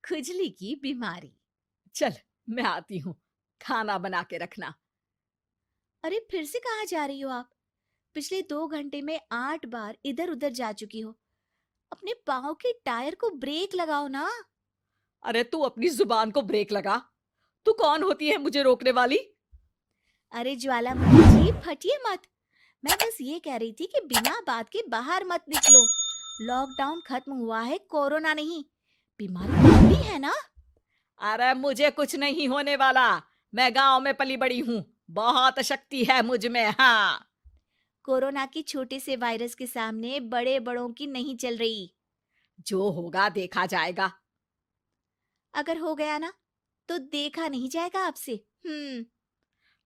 खुजली की बीमारी। चल, मैं आती हूँ। खाना बना के रखना। अरे फिर से कहाँ जा रही हो आप? पिछले 2 घंटे में 8 बार इधर उधर जा चुकी हो। अपने पाँव के टायर को ब्रेक लगाओ ना। अरे तू अपनी जुबान को ब्रेक लगा। तू कौन होती है मुझे रोकने वाली? अरे ज्वालामुखी जी फटिए मत। मैं बस ये कह रही थी कि बिना बात के बाहर मत निकलो। लॉकडाउन खत्म हुआ है, कोरोना नहीं। बीमारी लंबी है ना। अरे मुझे कुछ नहीं होने वाला। मैं गांव में पली बड़ी हूँ। बहुत शक्ति है मुझ में। हाँ। कोरोना की छोटे से वायरस के सामने बड़े बड़ों की नहीं चल रही। जो होगा देखा जाएगा। अगर हो गया ना तो देखा नहीं जाएगा आपसे। हम्म।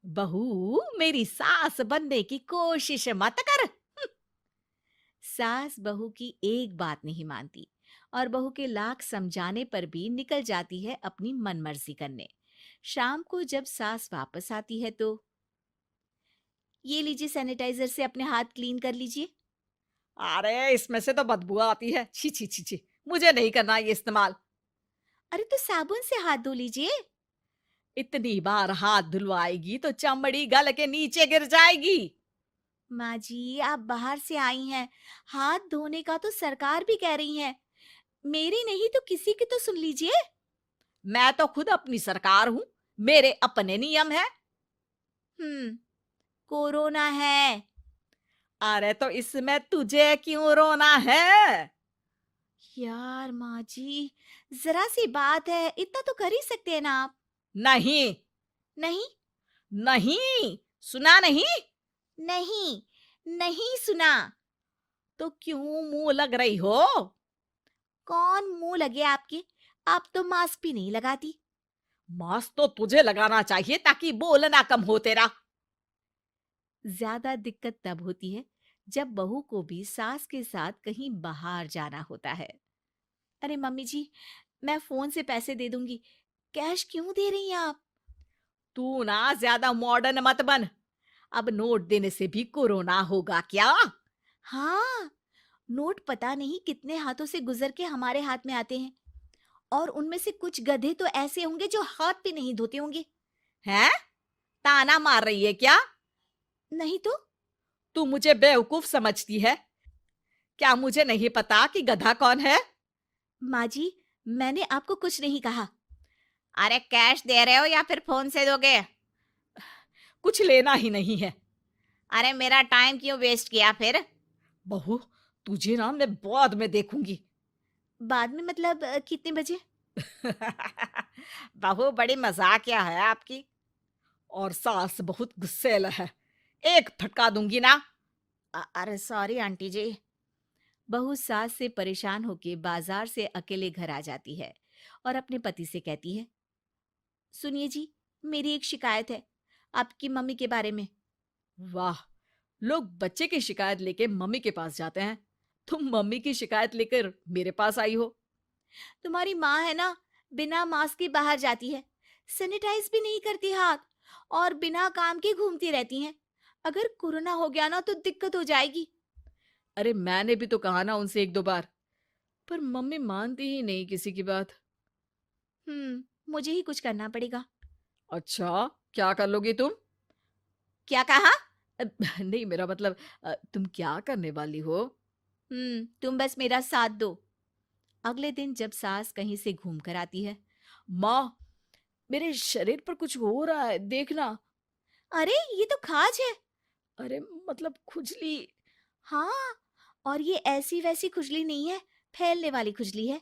बहू, मेरी सास बनने की कोशिश मत कर। सास बहू की एक बात नहीं मानती और बहू के लाख समझाने पर भी निकल जाती है अपनी मनमर्जी करने। शाम को जब सास वापस आती है तो ये लीजिए, सैनिटाइजर से अपने हाथ क्लीन कर लीजिए। अरे इसमें से तो बदबू आती है। छी छी छी छी। मुझे नहीं करना ये इस्तेमाल। अरे तो साबुन से हाथ धो लीजिए। इतनी बार हाथ धुलवाएगी तो चमड़ी गल के नीचे गिर जाएगी। माँ जी आप बाहर से आई हैं, हाथ धोने का तो सरकार भी कह रही है। मेरी नहीं तो किसी की तो सुन लीजिए। मैं तो खुद अपनी सरकार हूँ। मेरे अपने नियम है। हम्म। कोरोना है। अरे तो इसमें तुझे क्यों रोना है? यार माँ जी, जरा सी बात है, इतना तो कर ही सकते हैं ना आप। नहीं। नहीं। नहीं। सुना नहीं? नहीं। नहीं सुना। तो क्यों मुंह लग रही हो? कौन मुंह लगे आपके? आप तो मास्क भी नहीं लगाती। मास्क तो तुझे लगाना चाहिए ताकि बोलना कम हो तेरा। ज्यादा दिक्कत तब होती है जब बहू को भी सास के साथ कहीं बाहर जाना होता है। अरे मम्मी जी, मैं फोन से पैसे दे दूंगी। कैश क्यों दे रही हैं आप? तू ना ज्यादा मॉडर्न मत बन। अब नोट देने से भी कोरोना होगा क्या? हाँ, नोट पता नहीं कितने हाथों से गुजर के हमारे हाथ में आते हैं। और उनमें से कुछ गधे तो ऐसे होंगे जो हाथ भी नहीं धोते होंगे। हैं? ताना मार रही है क्या? नहीं तो। तू मुझे बेवकूफ समझती है? क्या मुझे नहीं पता कि गधा कौन है? माँ जी, मैंने आपको कुछ नहीं कहा। अरे कैश दे रहे हो या फिर फोन से दोगे? कुछ लेना ही नहीं है। अरे मेरा टाइम क्यों वेस्ट किया फिर? बहू, तुझे ना मैं बाद में देखूंगी। बाद में मतलब कितने बजे? बहू बड़ी मजाकिया है आपकी। और सास बहुत गुस्सेल है। एक फटका दूंगी ना। अरे सॉरी आंटी जी। बहू सास से परेशान होके बाजार से अकेले घर आ जाती है और अपने पति से कहती है, सुनिए जी, मेरी एक शिकायत है आपकी मम्मी के बारे में। वाह, लोग बच्चे की शिकायत लेके मम्मी के पास जाते हैं। तुम मम्मी की शिकायत लेकर मेरे पास आई हो। तुम्हारी माँ है ना, बिना मास्क के बाहर जाती है, सैनिटाइज भी नहीं करती हाथ और बिना काम के घूमती रहती हैं। अगर कोरोना हो गया ना तो दिक्कत हो जाएगी। अरे मैंने भी तो कहा ना उनसे एक दो बार, पर मम्मी मानती ही नहीं किसी की बात। मुझे ही कुछ करना पड़ेगा। अच्छा, क्या कर लोगी तुम? क्या कहा? नहीं, मेरा मतलब तुम क्या करने वाली हो? तुम बस मेरा साथ दो। अगले दिन जब सास कहीं से घूम कर आती है। माँ, मेरे शरीर पर कुछ हो रहा है, देखना। अरे ये तो खाज है। अरे मतलब खुजली। हाँ, और ये ऐसी वैसी खुजली नहीं है, फैलने वाली खुजली है।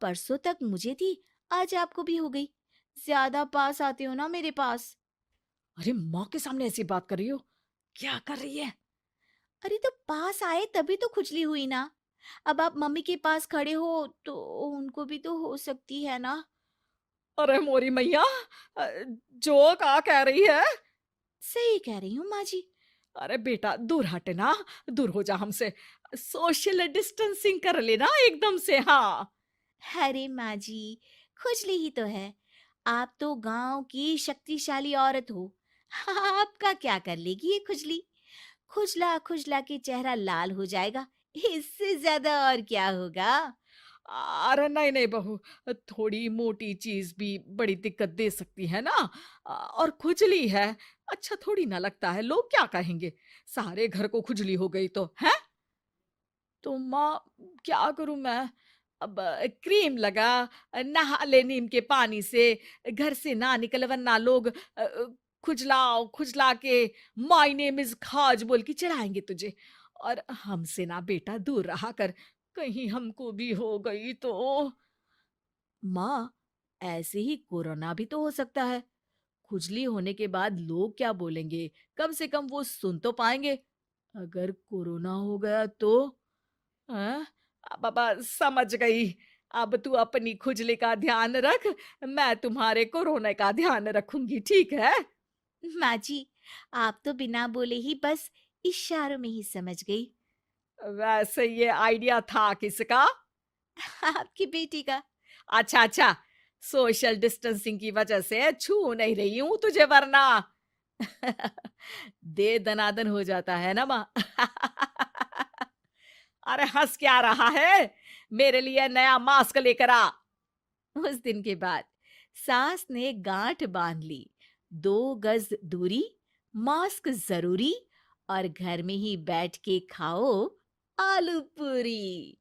परसों तक मुझे थी, आज आपको भी हो गई। ज्यादा पास आते हो ना मेरे पास। अरे माँ के सामने ऐसी बात कर रही हो? क्या कर रही है? अरे तो पास आए तभी तो खुजली हुई ना। अब आप मम्मी के पास खड़े हो तो उनको भी तो हो सकती है ना। अरे मोरी मैया, अ, जो का कह रही है? सही कह रही हूँ माँ जी। अरे बेटा दूर हट ना। दूर हो जा हमसे। सोशल डिस्टेंसिंग कर लेना एकदम से। हाँ। अरे माँ जी, खुजली ही तो है। आप तो गांव की शक्तिशाली औरत हो। आपका क्या कर लेगी ये खुजली? खुजला खुजला के चेहरा लाल हो जाएगा। इससे ज्यादा और क्या होगा? अरे नहीं नहीं बहू, थोड़ी मोटी चीज भी बड़ी दिक्कत दे सकती है ना। और खुजली है, अच्छा थोड़ी ना लगता है, लोग क्या कहेंगे, सारे घर को खुजली हो गई तो है। तो माँ, क्या करूं मैं? अब क्रीम लगा, नहा ले नीम के पानी से, घर से ना निकल वरना लोग खुजलाओ खुजला के माय नेम इज खाज बोल के चढ़ाएंगे तुझे। और हमसे ना बेटा दूर रहा कर, कहीं हमको भी हो गई तो। माँ, ऐसे ही कोरोना भी तो हो सकता है। खुजली होने के बाद लोग क्या बोलेंगे, कम से कम वो सुन तो पाएंगे। अगर कोरोना हो गया तो? हाँ, बाबा समझ गई। अब तू अपनी खुजली का ध्यान रख, मैं तुम्हारे कोरोना का ध्यान रखूंगी, ठीक है? माँ जी, आप तो बिना बोले ही बस इशारों में ही समझ गई। वैसे ये आइडिया था किसका? आपकी बेटी का। अच्छा अच्छा, सोशल डिस्टेंसिंग की वजह से छू नहीं रही हूं तुझे वरना। दे दनादन हो जाता है ना माँ। अरे हंस क्या रहा है, मेरे लिए नया मास्क लेकर आ। उस दिन के बाद सास ने गांठ बांध ली। 2 गज दूरी, मास्क जरूरी, और घर में ही बैठ के खाओ आलू पूरी।